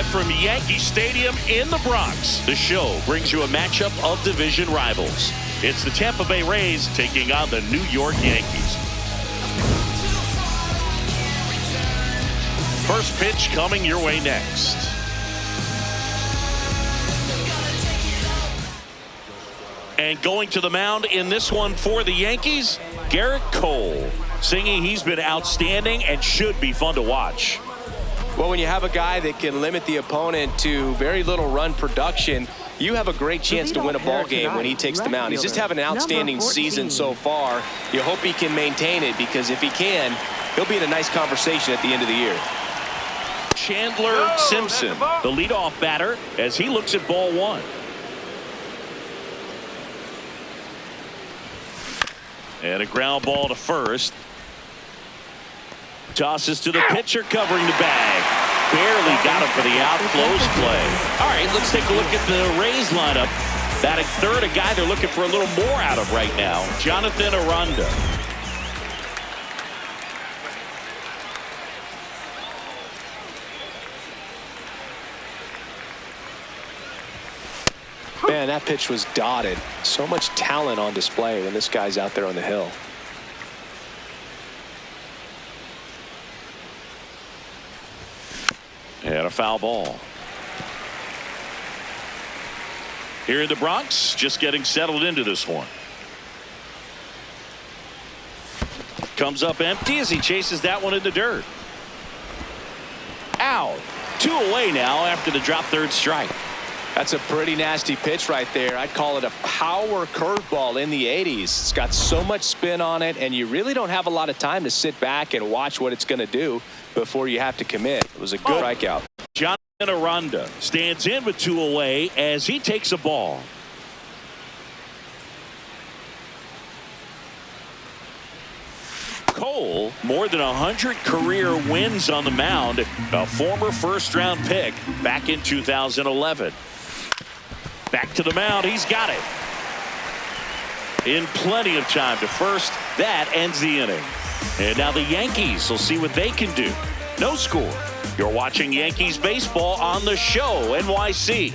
from Yankee Stadium in the Bronx. The show brings you a matchup of division rivals. It's the Tampa Bay Rays taking on the New York Yankees. First pitch coming your way next. And going to the mound in this one for the Yankees, Garrett Cole. Singing he's been outstanding and should be fun to watch. Well, when you have a guy that can limit the opponent to very little run production, you have a great chance to win a ball game when he takes the mound. He's just having an outstanding season so far. You hope he can maintain it, because if he can, he'll be in a nice conversation at the end of the year. Chandler Simpson, the leadoff batter, as he looks at ball one. And a ground ball to first. Tosses to the pitcher covering the bag. Barely got him for the out. Close play. All right, let's take a look at the Rays lineup. Batting third, a guy they're looking for a little more out of right now, Jonathan Aranda. Man, that pitch was dotted. So much talent on display when this guy's out there on the hill. And a foul ball. Here in the Bronx, just getting settled into this one. Comes up empty as he chases that one in the dirt. Out. 2 away now after the drop third strike. That's a pretty nasty pitch right there. I'd call it a power curveball in the 80s. It's got so much spin on it, and you really don't have a lot of time to sit back and watch what it's going to do before you have to commit. It was a good strikeout. Jonathan Aranda stands in with 2 away as he takes a ball. Cole, more than 100 career wins on the mound, a former first-round pick back in 2011. Back to the mound, he's got it. In plenty of time to first. That ends the inning. And now the Yankees will see what they can do. No score. You're watching Yankees baseball on the show, NYC.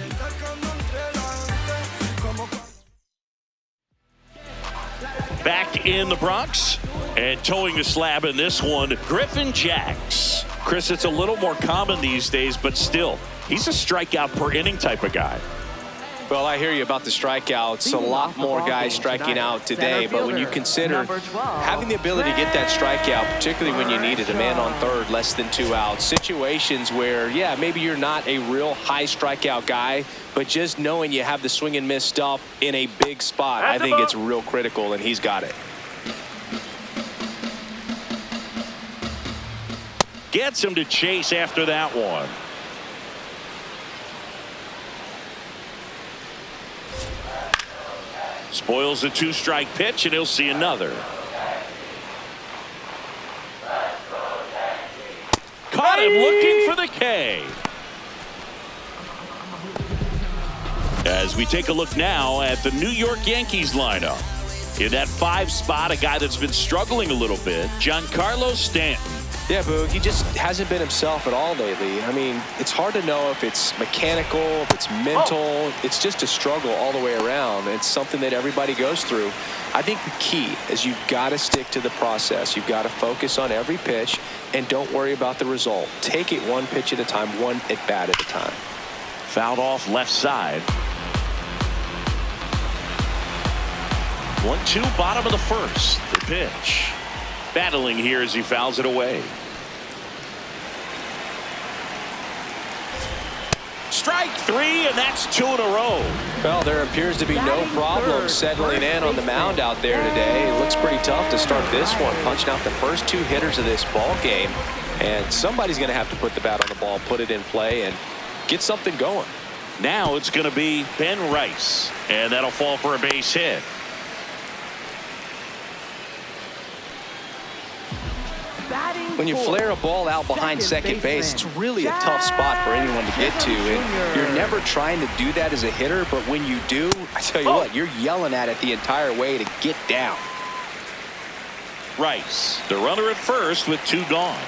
Back in the Bronx and towing the slab in this one, Griffin Jax. Chris, it's a little more common these days, but still, he's a strikeout per inning type of guy. Well, I hear you about the strikeouts. A lot more guys striking out today, but when you consider having the ability to get that strikeout, particularly when you need it, a man on third, less than 2 outs, situations where, yeah, maybe you're not a real high strikeout guy, but just knowing you have the swing and miss stuff in a big spot, I think it's real critical, and he's got it. Gets him to chase after that one. Spoils a 2-strike pitch, and he'll see another. Caught him looking for the K. As we take a look now at the New York Yankees lineup. In that 5 spot, a guy that's been struggling a little bit, Giancarlo Stanton. Yeah, Boog, he just hasn't been himself at all lately. I mean, it's hard to know if it's mechanical, if it's mental. It's just a struggle all the way around. It's something that everybody goes through. I think the key is you've got to stick to the process. You've got to focus on every pitch and don't worry about the result. Take it 1 pitch at a time, 1 at bat at a time. Fouled off left side. 1-2, bottom of the first. The pitch. Battling here as he fouls it away. Strike 3, and that's 2 in a row. Well, there appears to be no problem settling in on the mound out there today. It looks pretty tough to start this one, punching out the first 2 hitters of this ball game. And somebody's going to have to put the bat on the ball, put it in play, and get something going. Now it's going to be Ben Rice, and that'll fall for a base hit. When you flare a ball out behind second base, it's really a tough spot for anyone to get to. And you're never trying to do that as a hitter, but when you do, I tell you what, you're yelling at it the entire way to get down. Rice, the runner at first with 2 gone.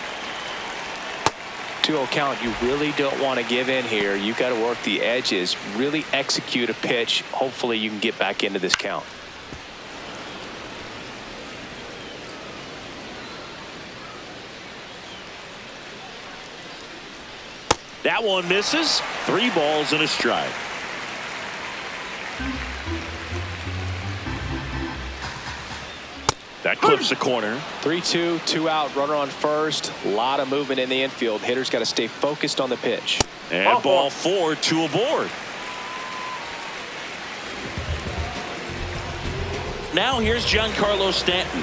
2-0 count, you really don't want to give in here. You've got to work the edges, really execute a pitch. Hopefully you can get back into this count. That one misses. 3 balls and a strike. That clips the corner. 3-2, 2 out, runner on first. A lot of movement in the infield. Hitters got to stay focused on the pitch. And ball 4, 2 aboard. Now here's Giancarlo Stanton.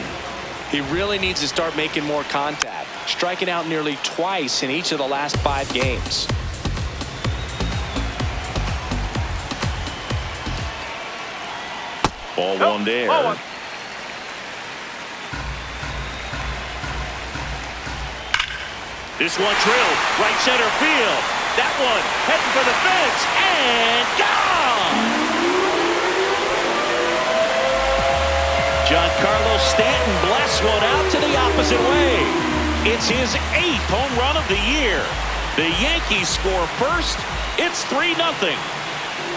He really needs to start making more contact, striking out nearly twice in each of the last 5 games. Ball 1 there. This one drilled right center field. That one heading for the fence and gone. Giancarlo Stanton blasts one out to the opposite way. It's his 8th home run of the year. The Yankees score first. It's 3-0.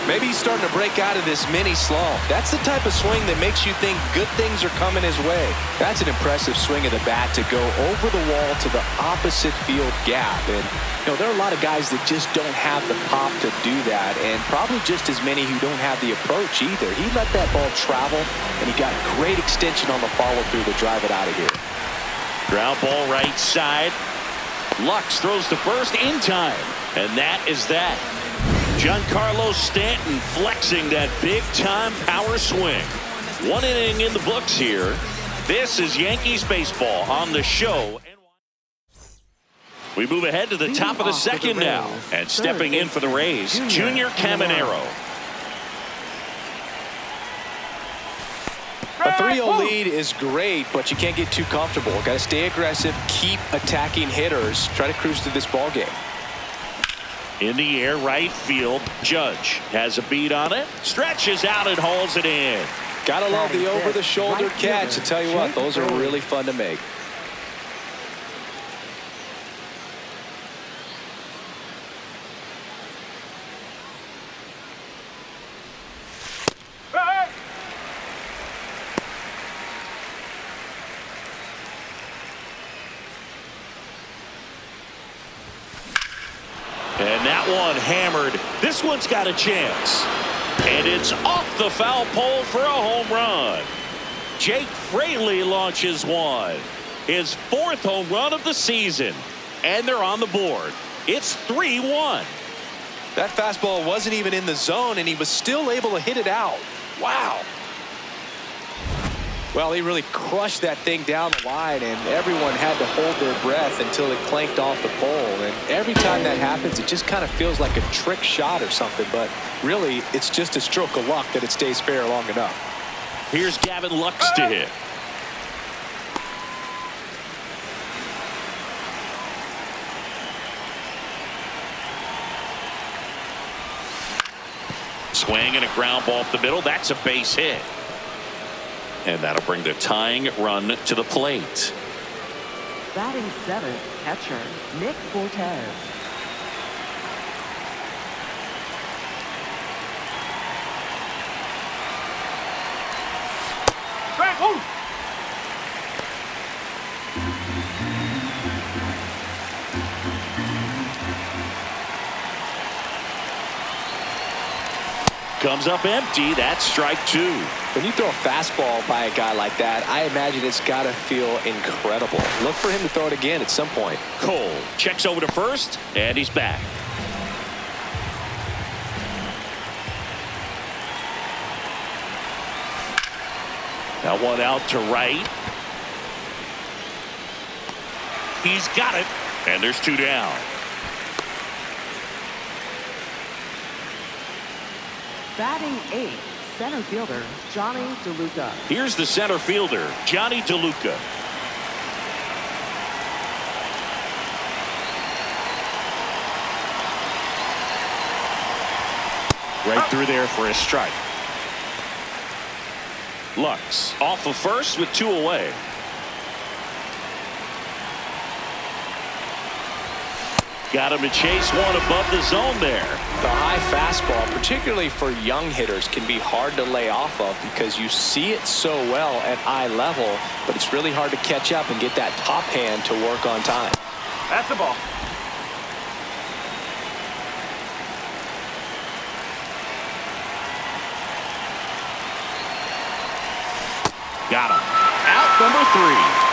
Maybe he's starting to break out of this mini slump. That's the type of swing that makes you think good things are coming his way. That's an impressive swing of the bat to go over the wall to the opposite field gap. And, you know, there are a lot of guys that just don't have the pop to do that, and probably just as many who don't have the approach either. He let that ball travel, and he got great extension on the follow-through to drive it out of here. Ground ball right side. Lux throws to first in time, and that is that. Giancarlo Stanton flexing that big-time power swing. 1 inning in the books here. This is Yankees baseball on the show. We move ahead to the top of the second now. And stepping in for the Rays, Junior Caminero. A 3-0 lead is great, but you can't get too comfortable. Got to stay aggressive, keep attacking hitters, try to cruise through this ball game. In the air, right field. Judge has a beat on it. Stretches out and hauls it in. Gotta love the over-the-shoulder catch. I tell you what, those are really fun to make. And that one hammered. This one's got a chance. And it's off the foul pole for a home run. Jake Fraley launches one. His 4th home run of the season. And they're on the board. It's 3-1. That fastball wasn't even in the zone, and he was still able to hit it out. Wow. Well, he really crushed that thing down the line, and everyone had to hold their breath until it clanked off the pole. And every time that happens, it just kind of feels like a trick shot or something. But really, it's just a stroke of luck that it stays fair long enough. Here's Gavin Lux to hit. Swing and a ground ball up the middle. That's a base hit. And that'll bring the tying run to the plate. Batting 7th, catcher Nick Cortez. Comes up empty. That's strike 2. When you throw a fastball by a guy like that, I imagine it's got to feel incredible. Look for him to throw it again at some point. Cole checks over to first, and he's back. That one out to right. He's got it, and there's 2 down. Batting 8th, center fielder Johnny DeLuca. Here's the center fielder, Johnny DeLuca. Right through there for a strike. Lux off of first with 2 away. Got him to chase one above the zone there. The high fastball, particularly for young hitters, can be hard to lay off of because you see it so well at eye level, but it's really hard to catch up and get that top hand to work on time. That's the ball. Got him. Out number 3.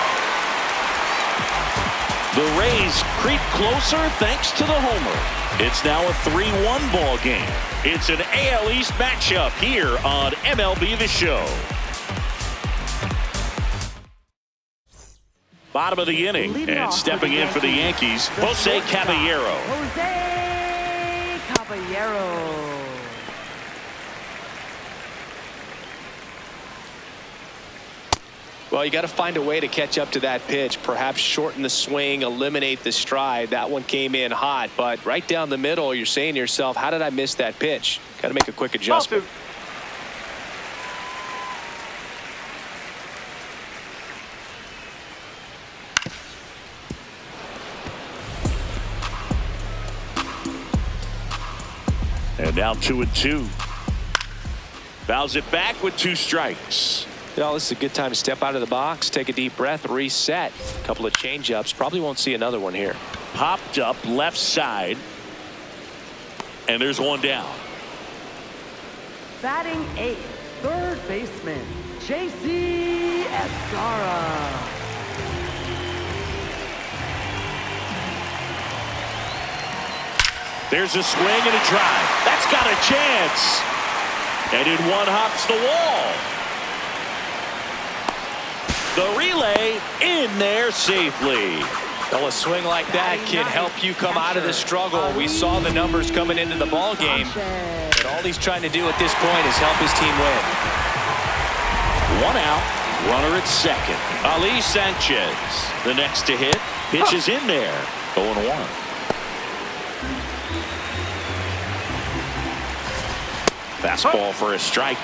The Rays creep closer thanks to the homer. It's now a 3-1 ball game. It's an AL East matchup here on MLB The Show. Bottom of the inning, and stepping in for the Yankees, Jose Caballero. Jose Caballero. Well, you got to find a way to catch up to that pitch, perhaps shorten the swing, eliminate the stride. That one came in hot, but right down the middle, you're saying to yourself, how did I miss that pitch? Got to make a quick adjustment. And now 2-2. Fouls it back with 2 strikes. You know, this is a good time to step out of the box, take a deep breath, reset. A couple of change-ups. Probably won't see another one here. Popped up left side. And there's one down. Batting 8th, third baseman, J.C. Estrada. There's a swing and a drive. That's got a chance. And in one hops the wall. The relay in there safely. Well, a swing like that can help you come out of the struggle. We saw the numbers coming into the ball game, but all he's trying to do at this point is help his team win. 1 out, runner at second. Ali Sanchez, the next to hit, pitch is in there. 0-1. Fastball for a strike.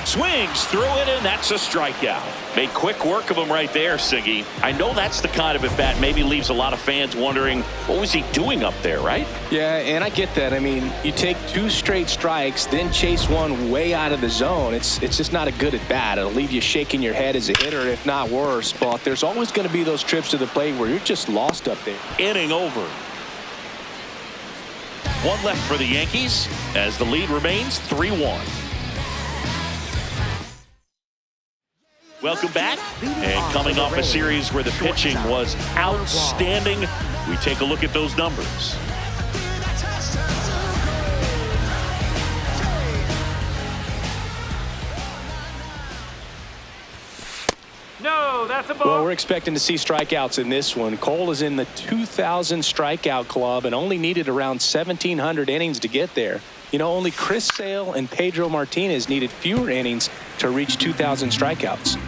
Swings through it, and that's a strikeout. Made quick work of him right there, Siggy. I know that's the kind of at-bat maybe leaves a lot of fans wondering, what was he doing up there, right? Yeah, and I get that. I mean, you take 2 straight strikes, then chase one way out of the zone. It's just not a good at-bat. It'll leave you shaking your head as a hitter, if not worse. But there's always going to be those trips to the plate where you're just lost up there. Inning over. 1 left for the Yankees as the lead remains 3-1. Welcome back, and coming off a series where the pitching was outstanding, we take a look at those numbers. No, that's a ball. Well, we're expecting to see strikeouts in this one. Cole is in the 2,000 strikeout club and only needed around 1,700 innings to get there. You know, only Chris Sale and Pedro Martinez needed fewer innings to reach 2,000 strikeouts.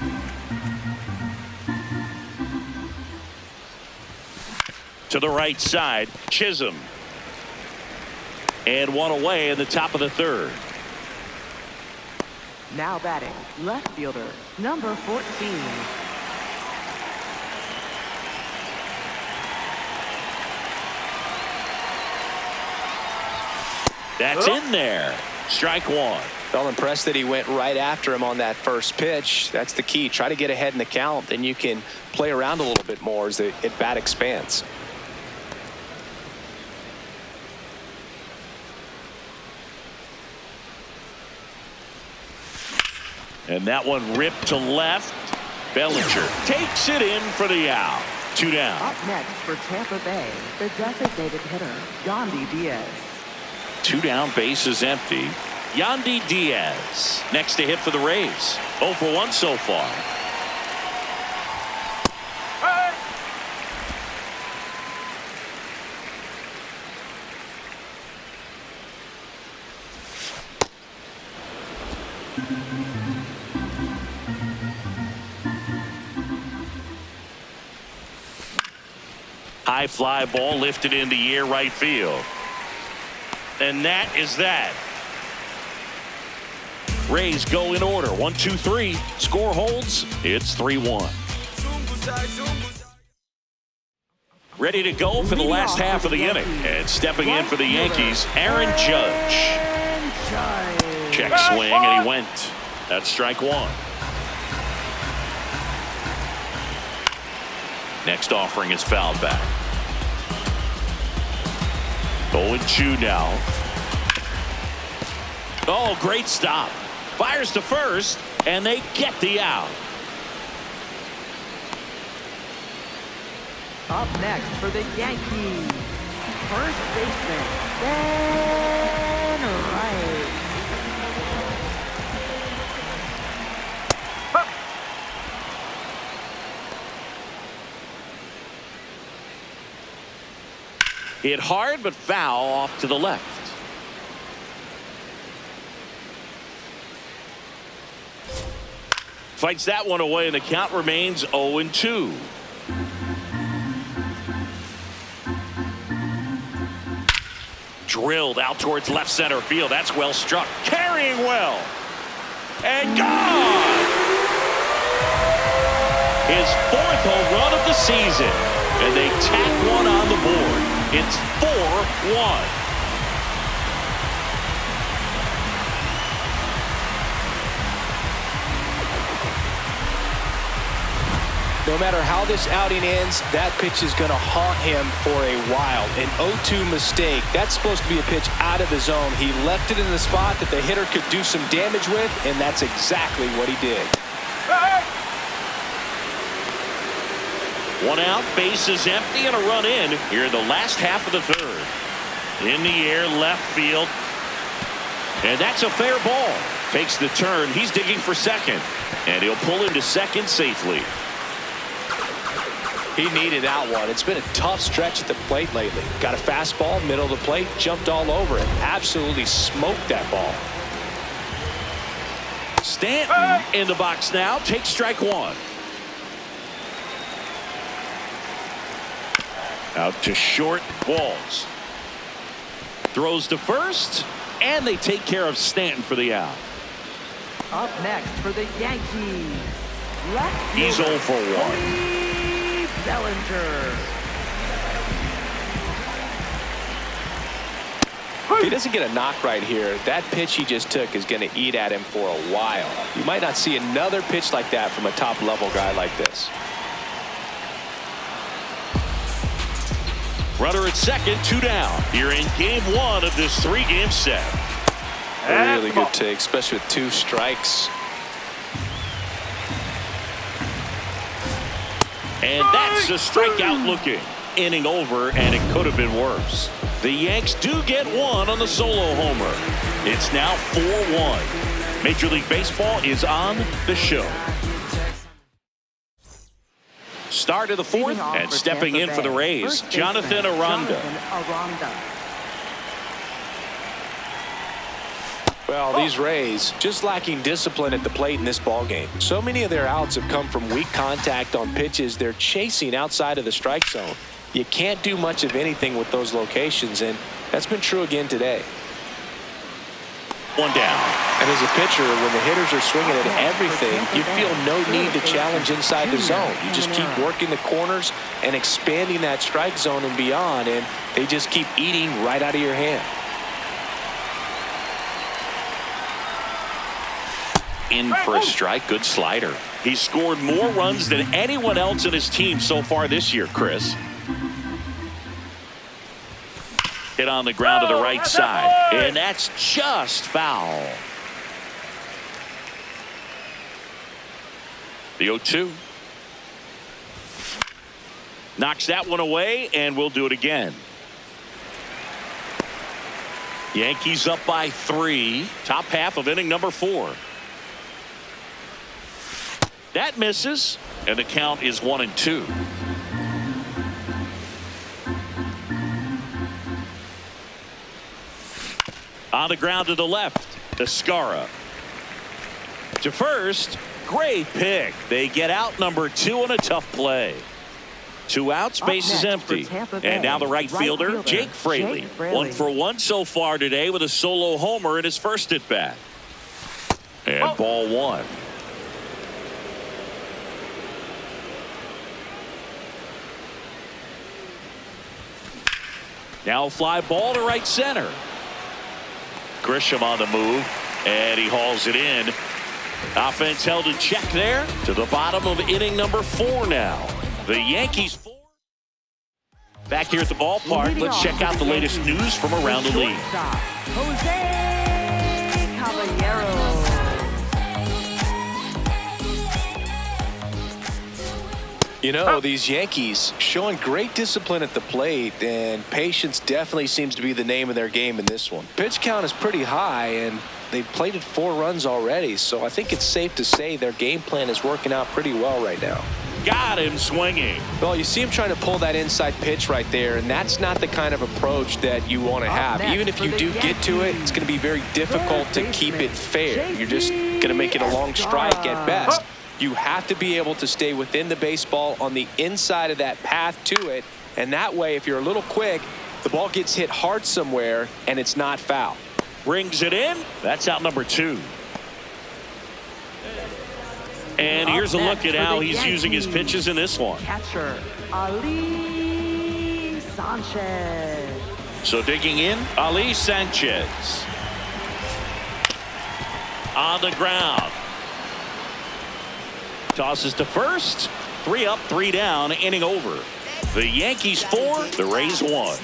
To the right side, Chisholm. And 1 away in the top of the 3rd. Now batting, left fielder, number 14. That's in there. Strike 1. Felt impressed that he went right after him on that first pitch. That's the key. Try to get ahead in the count, then you can play around a little bit more as the at-bat expands. And that one ripped to left. Bellinger takes it in for the out. 2 down. Up next for Tampa Bay, the designated hitter, Yandy Diaz. 2 down, base is empty. Yandy Diaz next to hit for the Rays. 0 for 1 so far. High fly ball lifted in the air right field. And that is that. Rays go in order. 1, 2, 3. Score holds. It's 3-1. Ready to go for the last half of the inning. And stepping in for the Yankees, Aaron Judge. Check swing, and he went. That's strike one. Next offering is fouled back. 0-2 now. Oh, great stop. Fires to first, and they get the out. Up next for the Yankees, first baseman, Ben Wright. Hit hard, but foul off to the left. Fights that one away, and the count remains 0-2. Drilled out towards left center field. That's well struck. Carrying well. And gone! His fourth home run of the season. And they tack one on the board. It's 4-1. No matter how this outing ends, that pitch is going to haunt him for a while. An 0-2 mistake. That's supposed to be a pitch out of the zone. He left it in the spot that the hitter could do some damage with, and that's exactly what he did. One out, base is empty, and a run in here in the last half of the third. In the air, left field. And that's a fair ball. Takes the turn. He's digging for second. And he'll pull into second safely. He needed that one. It's been a tough stretch at the plate lately. Got a fastball, middle of the plate, jumped all over it. Absolutely smoked that ball. Stanton in the box now. Takes strike one. Out to short, Walls. Throws to first, and they take care of Stanton for the out. Up next for the Yankees, left He's 0 for 1. Bellinger. If he doesn't get a knock right here, that pitch he just took is going to eat at him for a while. You might not see another pitch like that from a top-level guy like this. Runner at second, 2 down. Here in game 1 of this 3-game set. A really good take, especially with 2 strikes. And that's a strikeout looking. Inning over, and it could have been worse. The Yanks do get one on the solo homer. It's now 4-1. Major League Baseball is on the show. Start of the fourth, and stepping in for the Rays, Jonathan Aranda. Well, these Rays just lacking discipline at the plate in this ballgame. So many of their outs have come from weak contact on pitches they're chasing outside of the strike zone. You can't do much of anything with those locations, and that's been true again today. 1 down. And as a pitcher, when the hitters are swinging at everything, you feel no need to challenge inside the zone. You just keep working the corners and expanding that strike zone and beyond, and they just keep eating right out of your hand. In for a strike. Good slider. He's scored more runs than anyone else in his team so far this year, Chris. Hit on the ground to the right side, and that's just foul. The 0-2. Knocks that one away, and we'll do it again. Yankees up by 3. Top half of inning number 4. That misses, and the count is 1-2. On the ground to the left, Descara. To first, great pick. They get out number 2 on a tough play. 2 outs, base is empty. And now the right fielder, Jake Fraley. 1 for 1 so far today with a solo homer in his first at bat. And ball 1. Now fly ball to right center. Grisham on the move, and he hauls it in. Offense held in check there to the bottom of inning number 4 now. The Yankees 4. Back here at the ballpark, let's check out the latest news from around the league. Jose Caballero. You know, these Yankees showing great discipline at the plate, and patience definitely seems to be the name of their game in this one. Pitch count is pretty high, and they've plated 4 runs already, so I think it's safe to say their game plan is working out pretty well right now. Got him swinging. Well, you see him trying to pull that inside pitch right there, and that's not the kind of approach that you want to have. Even if you do get to it, it's going to be very difficult to keep it fair. You're just going to make it a long strike at best. You have to be able to stay within the baseball on the inside of that path to it, and that way, if you're a little quick, the ball gets hit hard somewhere, and it's not foul. Rings it in. That's out number 2. And here's a look at how he's using his pitches in this one. Catcher Ali Sanchez. So digging in, Ali Sanchez. On the ground. Tosses to first. 3 up, 3 down, inning over. The Yankees 4, the Rays 1.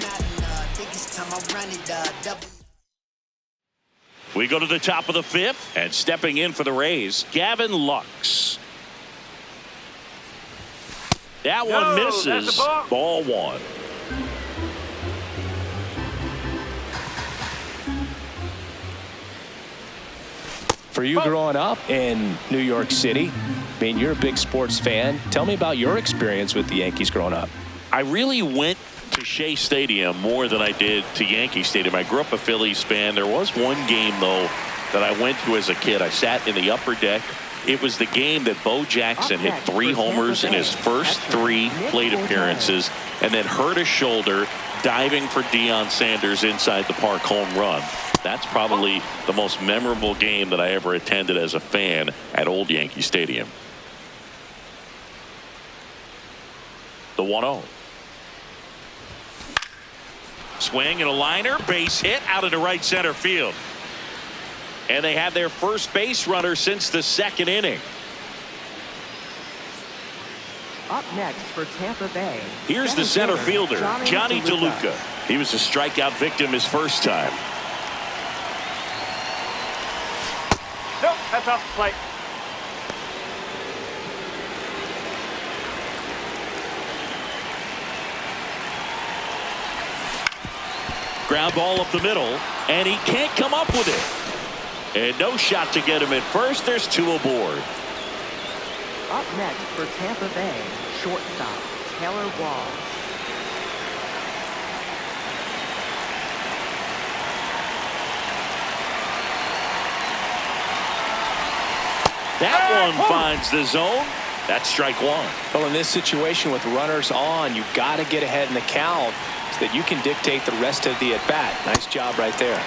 We go to the top of the 5th, and stepping in for the Rays, Gavin Lux. That one misses. Ball 1. For you growing up in New York City, I mean, you're a big sports fan. Tell me about your experience with the Yankees growing up. I really went to Shea Stadium more than I did to Yankee Stadium. I grew up a Phillies fan. There was one game, though, that I went to as a kid. I sat in the upper deck. It was the game that Bo Jackson hit 3 homers in his first 3 plate appearances and then hurt a shoulder diving for Deion Sanders inside the park home run. That's probably the most memorable game that I ever attended as a fan at Old Yankee Stadium. The 1-0. Swing and a liner, base hit out into right center field. And they have their first base runner since the 2nd inning. Up next for Tampa Bay. Here's the center fielder, Johnny DeLuca. He was a strikeout victim his first time. Nope, that's off the plate. Ground ball up the middle, and he can't come up with it. And no shot to get him at first. There's 2 aboard. Up next for Tampa Bay, shortstop Taylor Walls. That one finds the zone. That's strike 1. Well, in this situation with runners on, you got to get ahead in the count so that you can dictate the rest of the at-bat. Nice job right there.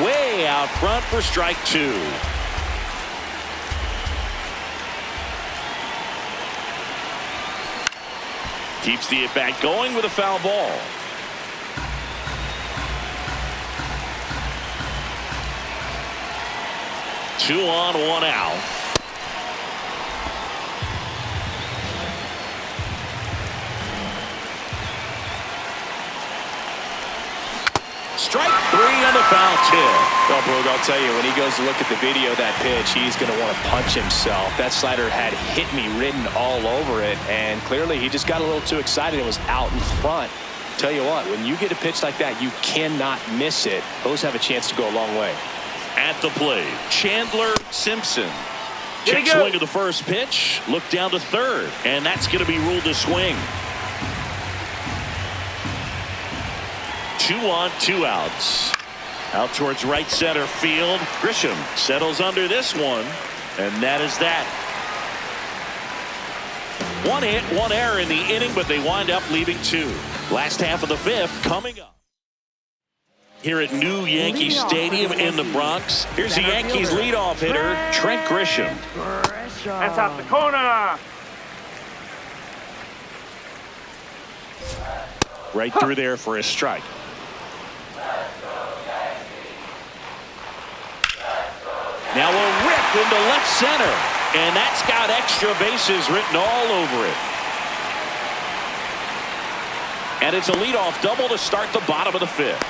Way out front for strike 2. Keeps the at-bat going with a foul ball. Two on, 1 out. Strike 3 on the foul tip. Well, Brooke, I'll tell you, when he goes to look at the video of that pitch, he's going to want to punch himself. That slider had "hit me" written all over it, and clearly he just got a little too excited and was out in front. Tell you what, when you get a pitch like that, you cannot miss it. Those have a chance to go a long way. At the plate, Chandler Simpson. Check swing of the first pitch. Look down to third, and that's going to be ruled a swing. 2 on, 2 outs. Out towards right center field. Grisham settles under this one, and that is that. 1 hit, 1 error in the inning, but they wind up leaving 2. Last half of the 5th coming up. Here at New Yankee Stadium in the Bronx, here's the Yankees leadoff hitter, Trent Grisham. That's out the corner. Right through there for a strike. Now a rip into left center. And that's got extra bases written all over it. And it's a leadoff double to start the bottom of the fifth.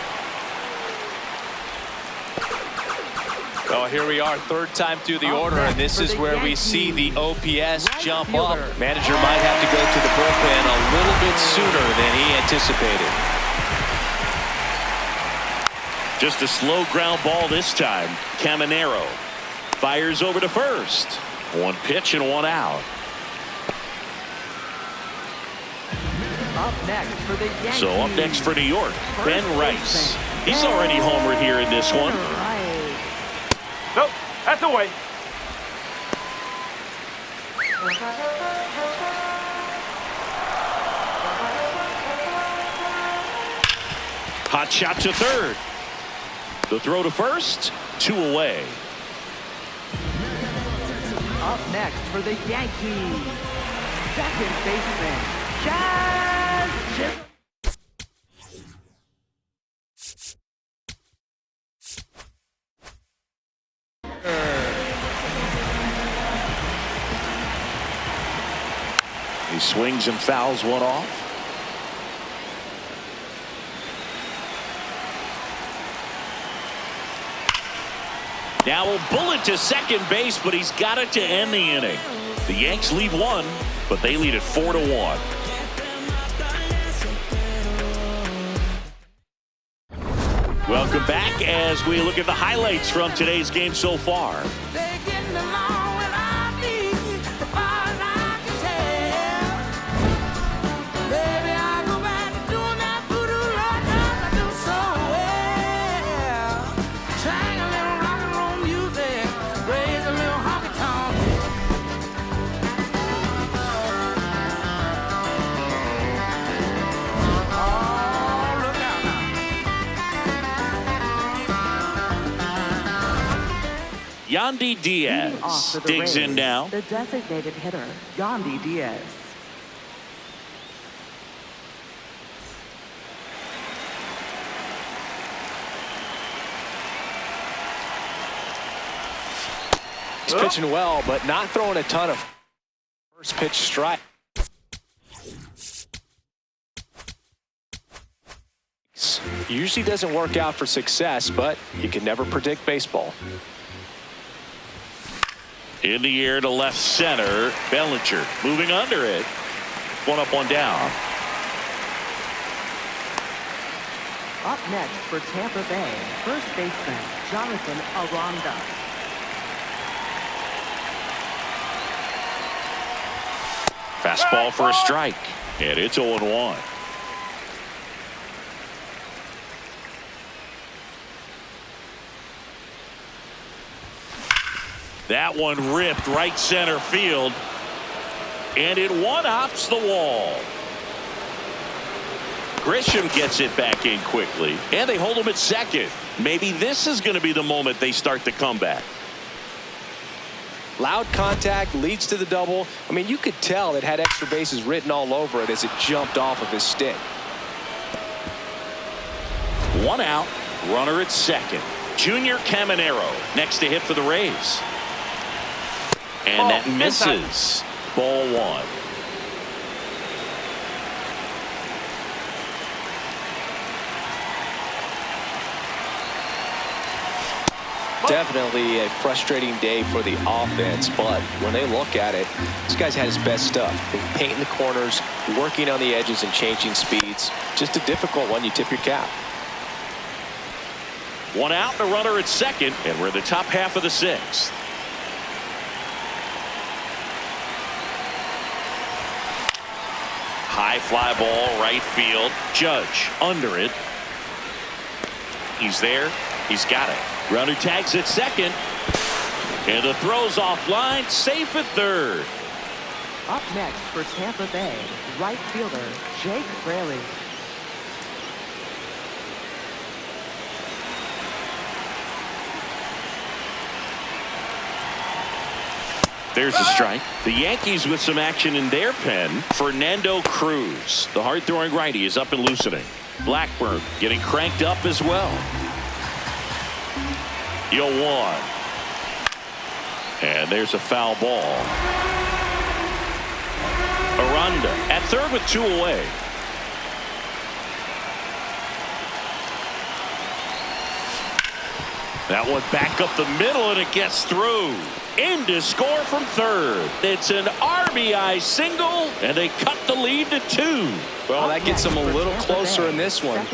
Well, here we are, third time through the order, and this is where we see the OPS jump up. Manager might have to go to the bullpen a little bit sooner than he anticipated. Just a slow ground ball this time. Caminero fires over to first. One pitch and one out. Up next for the Yankees. So up next for New York, Ben Rice. He's already homered here in this one. Nope, that's away. Hot shot to third. The throw to first, 2 away. Up next for the Yankees, second baseman, Chad Chisholm. He swings and fouls one off. Now a bullet to second base, but he's got it to end the inning. The Yanks lead 1, but they lead it 4-1. Welcome back as we look at the highlights from today's game so far. Yandy Diaz digs in now. The designated hitter, Yandy Diaz. He's pitching well, but not throwing a ton of first pitch strike. Usually doesn't work out for success, but you can never predict baseball. In the air to left center. Bellinger moving under it. One up, one down. Up next for Tampa Bay, first baseman, Jonathan Aranda. Fastball for a strike. And it's 0-1. That one ripped right center field. And it one-hops the wall. Grisham gets it back in quickly. And they hold him at second. Maybe this is going to be the moment they start the comeback. Loud contact leads to the double. I mean, you could tell it had extra bases written all over it as it jumped off of his stick. One out. Runner at second. Junior Caminero next to hit for the Rays. And that misses. Ball 1. Definitely a frustrating day for the offense, but when they look at it, this guy's had his best stuff. Painting the corners, working on the edges and changing speeds. Just a difficult one. You tip your cap. One out, the runner at second, and we're in the top half of the 6th. High fly ball, right field. Judge under it. He's there. He's got it. Runner tags at second. And the throw's offline. Safe at third. Up next for Tampa Bay, right fielder, Jake Fraley. There's a strike. The Yankees with some action in their pen. Fernando Cruz, the hard-throwing righty, is up and loosening. Blackburn getting cranked up as well. 0-1. And there's a foul ball. Aranda at third with 2 away. That one back up the middle, and it gets through. In to score from third. It's an RBI single, and they cut the lead to 2. Well, that gets him a little closer in this one.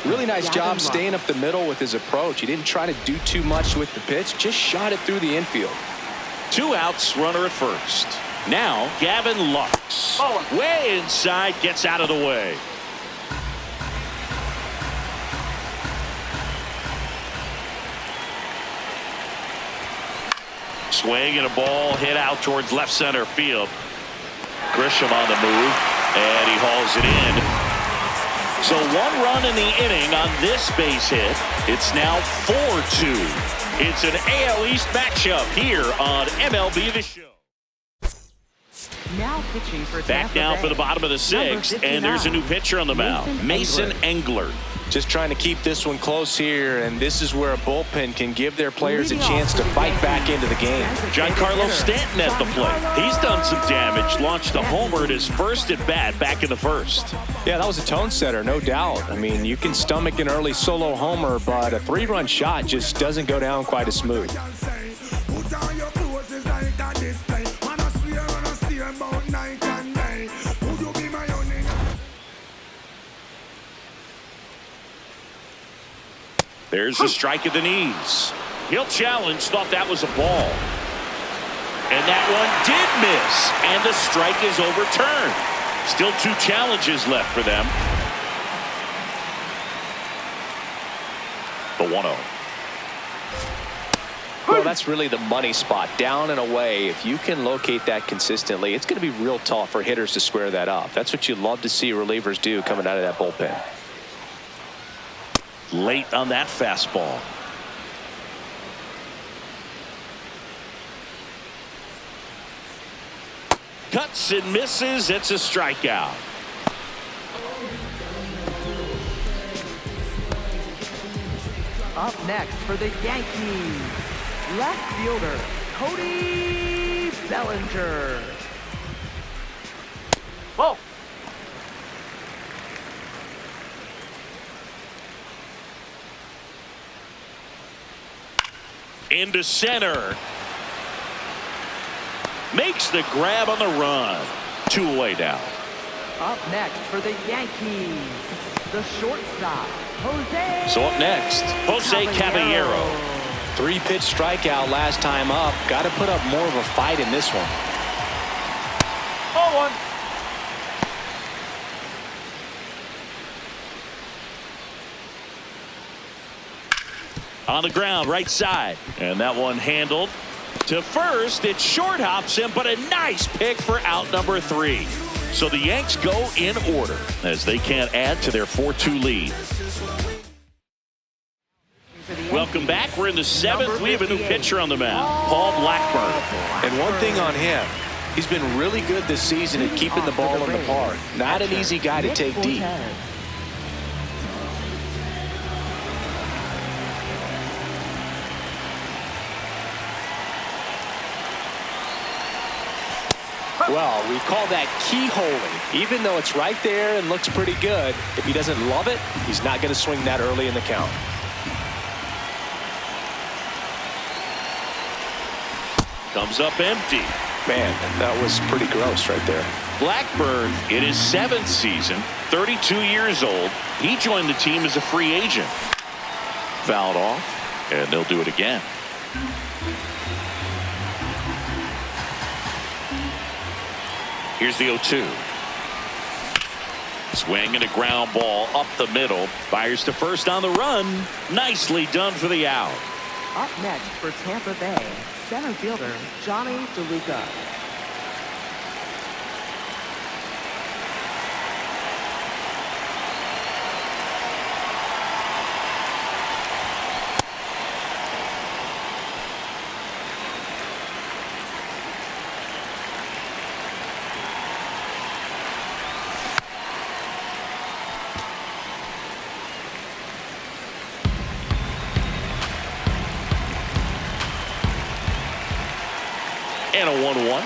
Really nice job staying up the middle with his approach. He didn't try to do too much with the pitch, just shot it through the infield. 2 outs, runner at first. Now, Gavin Lux. Way inside, gets out of the way. Swing and a ball hit out towards left center field. Grisham on the move, and he hauls it in. So 1 run in the inning on this base hit. It's now 4-2. It's an AL East matchup here on MLB The Show. Now pitching for Back now for the bottom of the 6th, and there's a new pitcher on the mound, Mason Engler. Just trying to keep this one close here, and this is where a bullpen can give their players a chance to fight back into the game. Giancarlo Stanton at the plate. He's done some damage, launched a homer at his first at bat back in the 1st. Yeah, that was a tone setter, no doubt. I mean, you can stomach an early solo homer, but a 3-run shot just doesn't go down quite as smooth. There's a strike at the knees. He'll challenge, thought that was a ball. And that one did miss, and the strike is overturned. Still 2 challenges left for them. The 1-0. Well, that's really the money spot, down and away. If you can locate that consistently, it's going to be real tough for hitters to square that up. That's what you love to see relievers do coming out of that bullpen. Late on that fastball. Cuts and misses. It's a strikeout. Up next for the Yankees, left fielder Cody Bellinger. Whoa. Into center. Makes the grab on the run. 2 away now. Up next for the Yankees, the shortstop, Jose. So up next, Jose Caballero. 3-pitch strikeout last time up. Got to put up more of a fight in this one. 0-1. On the ground, right side. And that one handled to first. It short hops him, but a nice pick for out number 3. So the Yanks go in order as they can't add to their 4-2 lead. Welcome back. We're in the 7th. We have a new pitcher on the mound, Paul Blackburn. And one thing on him, he's been really good this season at keeping the ball in the park. Not an easy guy to take deep. Well, we call that keyholing. Even though it's right there and looks pretty good, if he doesn't love it, he's not going to swing that early in the count. Comes up empty. Man, that was pretty gross right there. Blackburn in his 7th season, 32 years old. He joined the team as a free agent. Fouled off, and they'll do it again. Here's the 0-2. Swing and a ground ball up the middle. Fires to first on the run. Nicely done for the out. Up next for Tampa Bay, center fielder Johnny DeLuca. And a 1-1.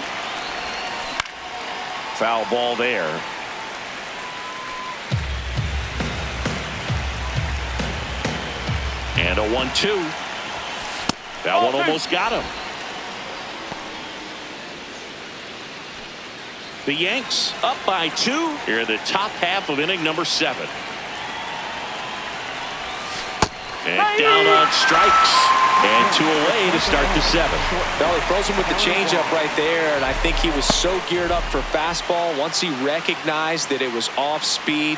Foul ball there. And a 1-2. That one almost got him. The Yanks up by 2 here in the top half of inning number 7. And down on strikes. And 2 away to start the 7th. Well, he throws him with the changeup right there, and I think he was so geared up for fastball. Once he recognized that it was off speed,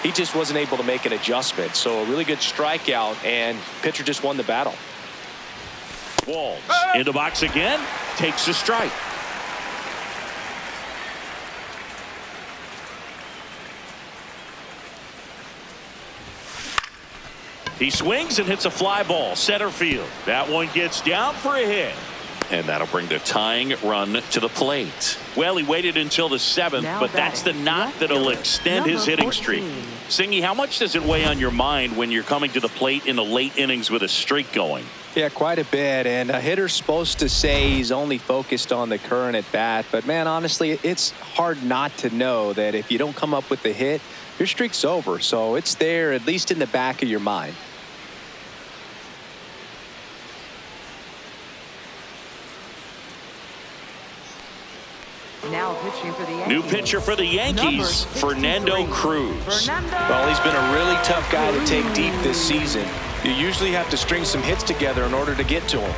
he just wasn't able to make an adjustment. So a really good strikeout, and pitcher just won the battle. Walls in the box again, takes a strike. He swings and hits a fly ball center field. That one gets down for a hit. And that'll bring the tying run to the plate. Well, he waited until the 7th, but that's the knot that'll extend his hitting streak. Singy, how much does it weigh on your mind when you're coming to the plate in the late innings with a streak going? Yeah, quite a bit. And a hitter's supposed to say he's only focused on the current at bat. But, man, honestly, it's hard not to know that if you don't come up with the hit, your streak's over. So it's there, at least in the back of your mind. Now pitching for the Yankees. New pitcher for the Yankees, Fernando Cruz. Well, he's been a really tough guy to take deep this season. You usually have to string some hits together in order to get to him.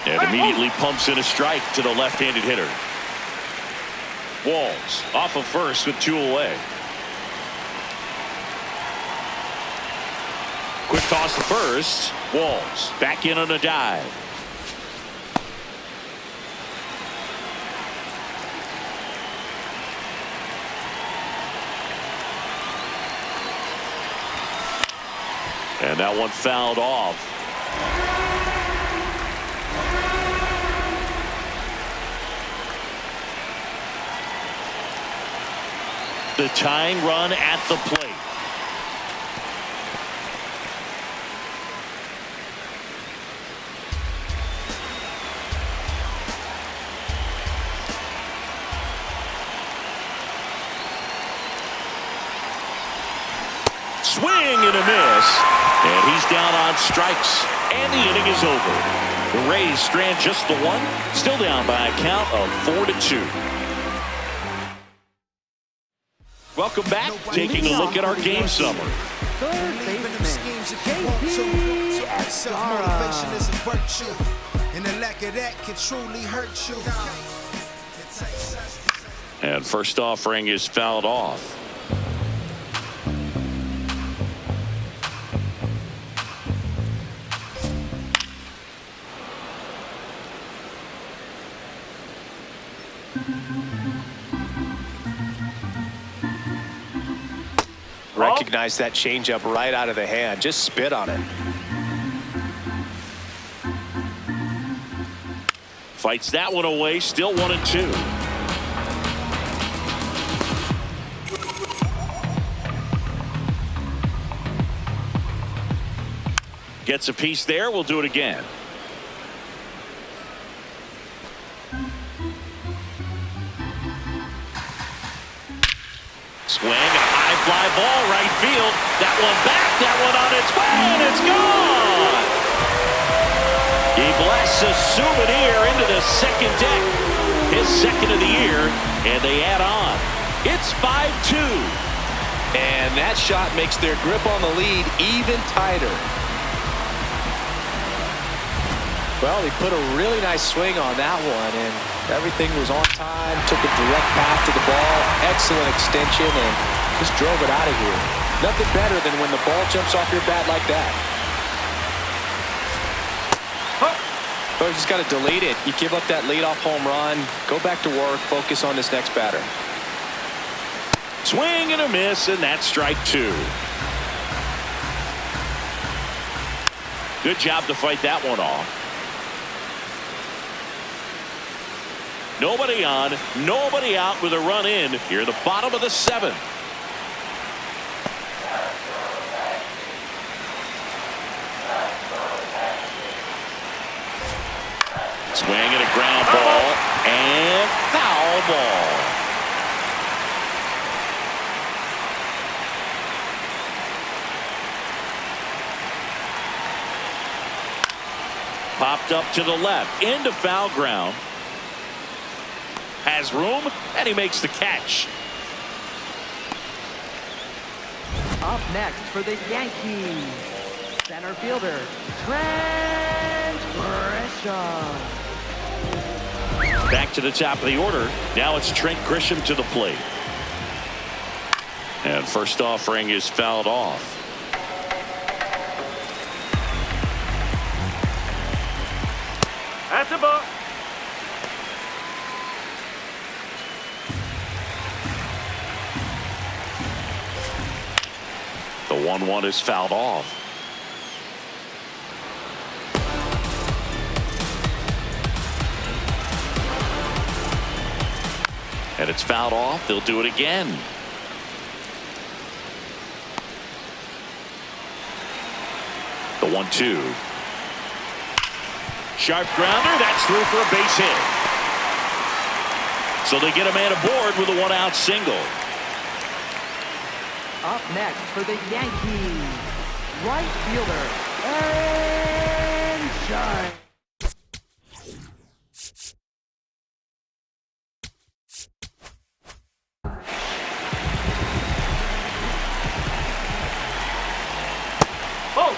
And immediately pumps in a strike to the left-handed hitter. Walls off of first with 2 away. Quick toss to first. Walls back in on a dive. And that one fouled off. The tying run at the plate. Swing and a miss. And he's down on strikes. And the inning is over. The Rays strand just the 1. Still down by a count of 4-2. Welcome back. Taking a look at our game summary. Third baseman, self-motivation is a virtue, and the lack of that can truly hurt you. And first offering is fouled off. Recognize that changeup right out of the hand. Just spit on it. Fights that one away. Still 1-2. Gets a piece there. We'll do it again. Swing, a high fly ball, right field. That one back, that one on its way, and it's gone. He blasts a souvenir into the second deck. His second of the year, and they add on. It's 5-2. And that shot makes their grip on the lead even tighter. Well, he put a really nice swing on that one, and everything was on time. Took a direct path to the ball. Excellent extension, and just drove it out of here. Nothing better than when the ball jumps off your bat like that. Oh, you just got to delete it. You give up that leadoff home run. Go back to work. Focus on this next batter. Swing and a miss, and that's strike 2. Good job to fight that one off. Nobody on, nobody out with a run in here at the bottom of the 7th. Ground ball and foul ball. Popped up to the left into foul ground. Has room and he makes the catch. Up next for the Yankees, center fielder Trent Grisham. Back to the top of the order. Now it's Trent Grisham to the plate. And first offering is fouled off. That's a ball. The 1-1 is fouled off. And it's fouled off. They'll do it again. The 1-2. Sharp grounder. That's through for a base hit. So they get a man aboard with a one-out single. Up next for the Yankees, right fielder Aaron Judge. Oh!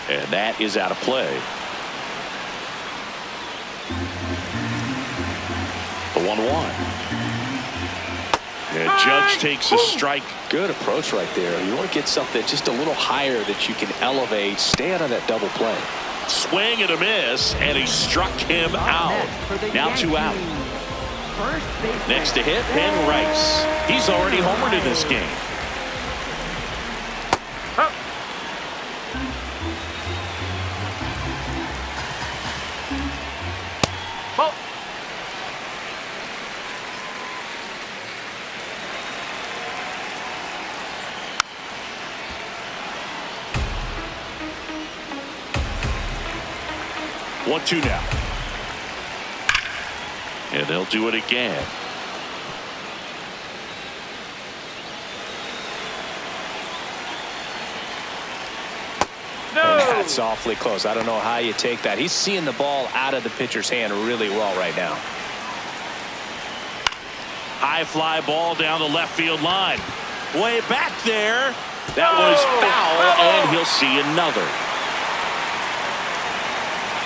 And that is out of play. The 1-1. And Judge takes a strike. Good approach right there. You want to get something just a little higher that you can elevate. Stay out of that double play. Swing and a miss, and he struck him out. Now 2 out. Next to hit, Ben Rice. He's already homered in this game. Ball. One, 2 now. And they'll do it again. No. That's awfully close. I don't know how you take that. He's seeing the ball out of the pitcher's hand really well right now. High fly ball down the left field line. Way back there. That was foul, and he'll see another.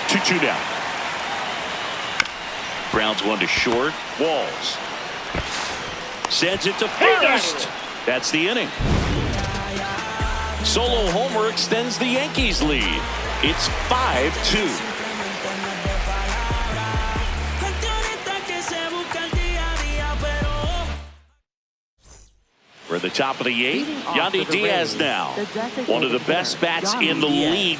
2-2 now. Brown's going to short. Walls sends it to first. That's the inning. Solo homer extends the Yankees lead. It's 5-2. We're at the top of the 8th. Yandy Diaz now. One of the best bats in the league.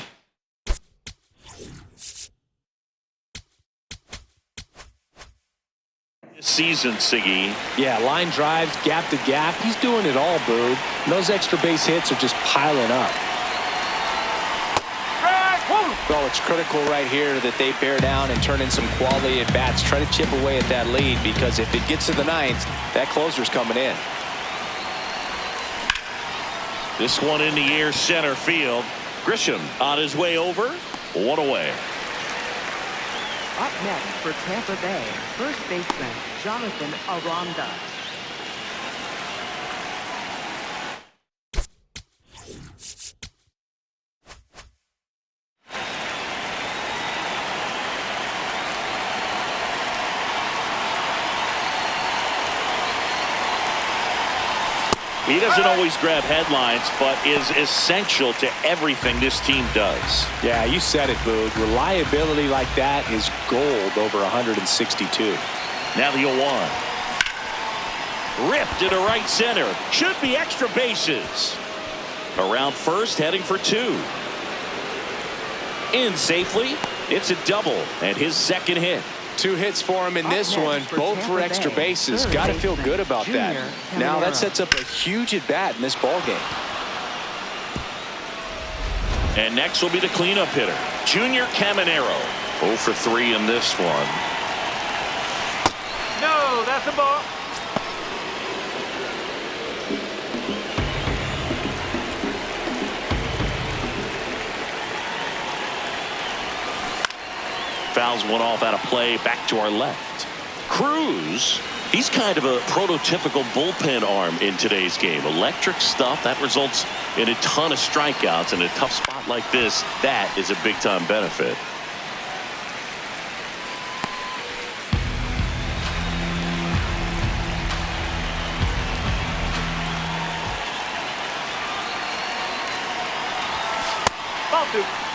Season, Siggy. Yeah, line drives, gap to gap. He's doing it all, Boog. And those extra base hits are just piling up. Well, it's critical right here that they bear down and turn in some quality at bats. Try to chip away at that lead, because if it gets to the 9th, that closer's coming in. This one in the air, center field. Grisham on his way over. 1 away. Up next for Tampa Bay, first baseman Jonathan Aranda. He doesn't always grab headlines, but is essential to everything this team does. Yeah, you said it, Boog. Reliability like that is gold over 162. Now the 0-1. Ripped into right center. Should be extra bases. Around first, heading for 2. In safely. It's a double and his second hit. 2 hits for him in this one, both for extra bases. Got to feel good about that. Now that sets up a huge at bat in this ball game. And next will be the cleanup hitter, Junior Caminero. 0 for 3 in this one. No, that's a ball. Fouls one off out of play. Back to our left. Cruz. He's kind of a prototypical bullpen arm in today's game. Electric stuff that results in a ton of strikeouts. In a tough spot like this, that is a big time benefit.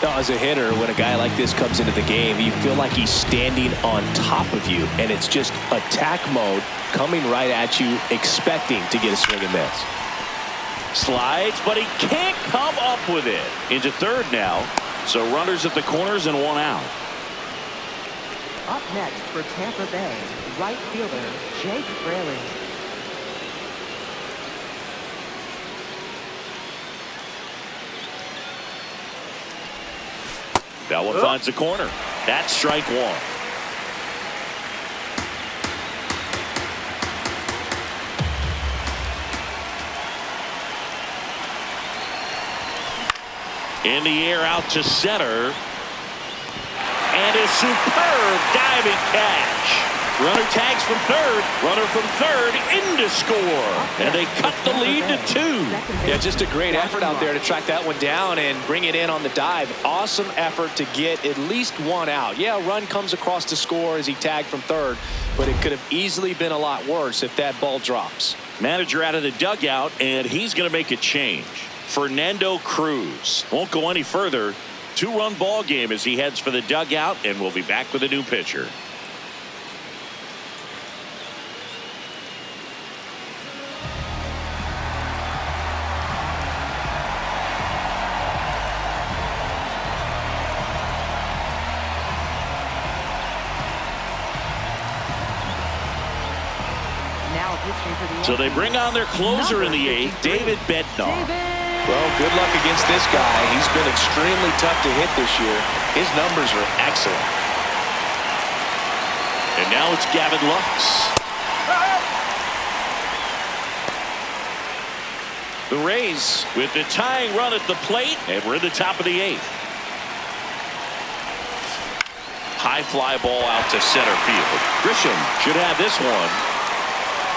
Now, as a hitter, when a guy like this comes into the game, you feel like he's standing on top of you, and it's just attack mode coming right at you, expecting to get a swing and miss. Slides, but he can't come up with it. Into third now. So runners at the corners and 1 out. Up next for Tampa Bay, right fielder Jake Fraley. That one finds the corner. That's strike 1. In the air out to center. And a superb diving catch. Runner tags from third. Runner from third into score. And they cut the lead to 2. Yeah, just a great effort out there to track that one down and bring it in on the dive. Awesome effort to get at least 1 out. Yeah, a run comes across to score as he tagged from third, but it could have easily been a lot worse if that ball drops. Manager out of the dugout, and he's going to make a change. Fernando Cruz won't go any further. 2-run ball game as he heads for the dugout, and we'll be back with a new pitcher. So they bring on their closer in the 8th, David Bednar. Well, good luck against this guy. He's been extremely tough to hit this year. His numbers are excellent. And now it's Gavin Lux. The Rays with the tying run at the plate, and we're in the top of the 8th. High fly ball out to center field. Grisham should have this one.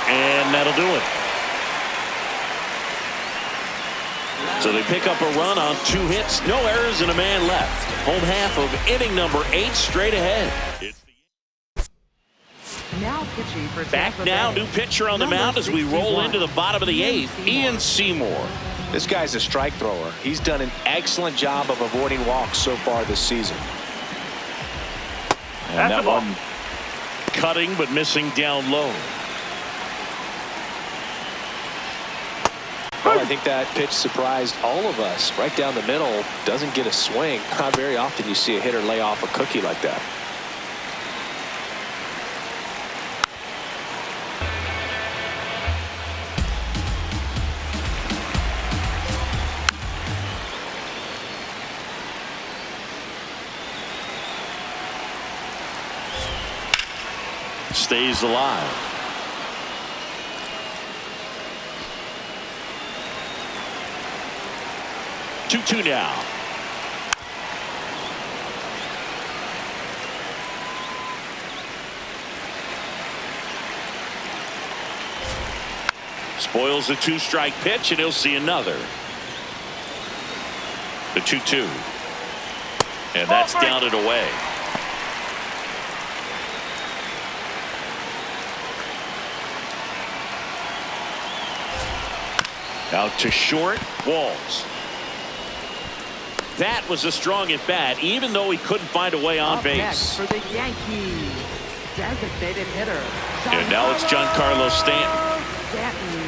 And that'll do it. So they pick up a run on 2 hits, no errors, and a man left. Home half of inning number 8 straight ahead. Now pitching for Back now, new pitcher on the mound as we roll into the bottom of the 8th, Ian Seymour. This guy's a strike thrower. He's done an excellent job of avoiding walks so far this season. And that one cutting but missing down low. Well, I think that pitch surprised all of us. Right down the middle, doesn't get a swing. Not very often you see a hitter lay off a cookie like that. Stays alive. Two now. Spoils the 2-strike pitch, and he'll see another. The 2-2. And that's down and away. Out to short, Walls. That was a strong at bat, even though he couldn't find a way on Up base. Next for the Yankees, designated hitter. And now it's Giancarlo Stanton. Stanton.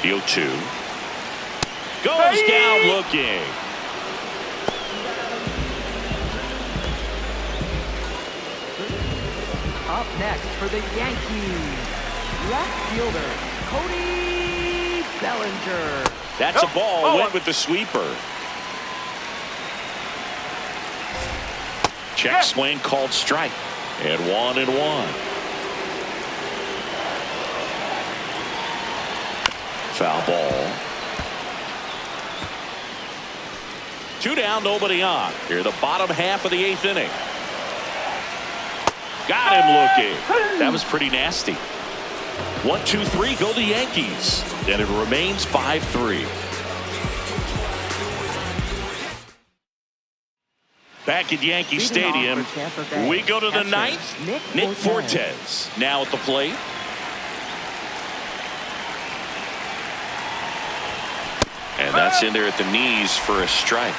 The 0-2. Goes down looking. Up next for the Yankees, left fielder, Cody Bellinger. That's a ball. Went with the sweeper. Check swing called strike. And 1-1. Foul ball. 2 down, nobody on. Here, the bottom half of the 8th inning. Got him looking. That was pretty nasty. 1, 2, 3, go the Yankees. And it remains 5-3. Back at Yankee Stadium, we go to the 9th. Nick Fortes now at the plate. And that's in there at the knees for a strike.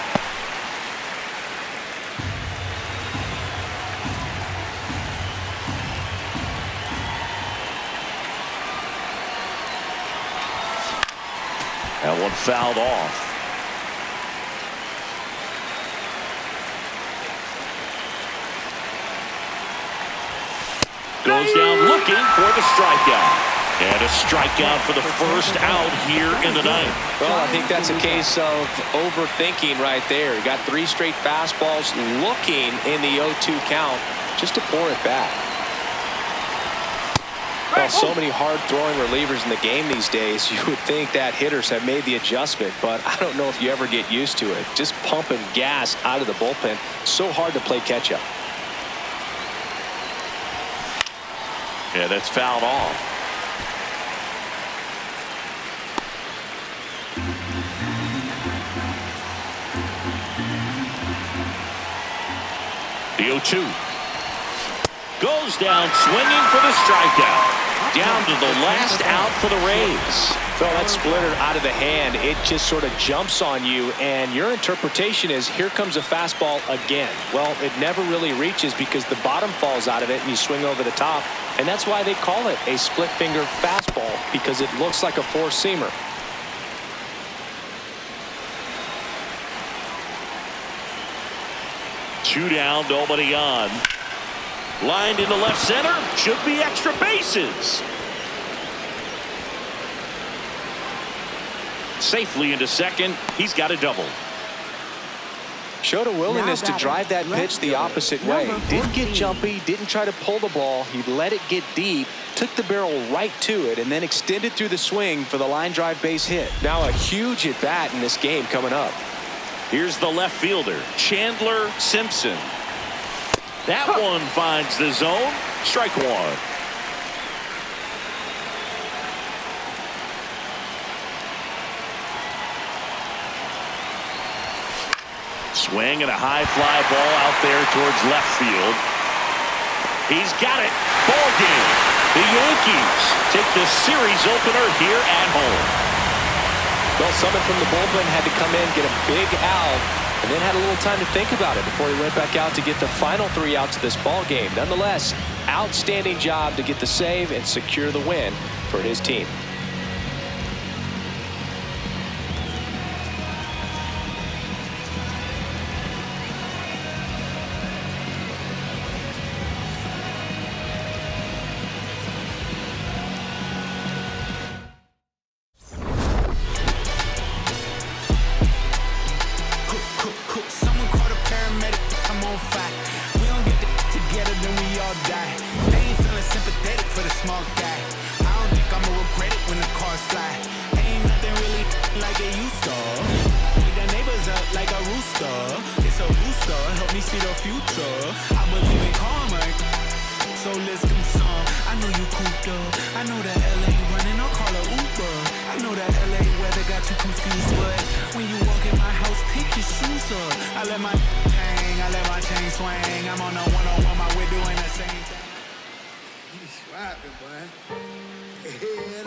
That one fouled off. Goes down looking for the strikeout. And a strikeout for the first out here in the 9th. Well, I think that's a case of overthinking right there. He got 3 straight fastballs looking in the 0-2 count just to pour it back. Well, so many hard-throwing relievers in the game these days, you would think that hitters have made the adjustment, but I don't know if you ever get used to it. Just pumping gas out of the bullpen, so hard to play catch-up. Yeah, that's fouled off. The 0-2 goes down swinging for the strikeout. Down to the last out for the Rays. Well, that splitter out of the hand, it just sort of jumps on you, and your interpretation is here comes a fastball again. Well, it never really reaches because the bottom falls out of it and you swing over the top, and that's why they call it a split finger fastball, because it looks like a four-seamer. Two down, nobody on. Lined into left center. Should be extra bases. Safely into second. He's got a double. Showed a willingness to drive that pitch the opposite way. Didn't get jumpy, didn't try to pull the ball. He let it get deep, took the barrel right to it, and then extended through the swing for the line drive base hit. Now a huge at bat in this game coming up. Here's the left fielder, Chandler Simpson. That one finds the zone. Strike one. Swing and a high fly ball out there towards left field. He's got it. Ball game. The Yankees take the series opener here at home. Well, someone from the bullpen had to come in, get a big out, and then had a little time to think about it before he went back out to get the final 3 outs of this ball game. Nonetheless, outstanding job to get the save and secure the win for his team. I let my chain swing. I'm on a one-on-one, my way doing the same thing. He's rapping, boy.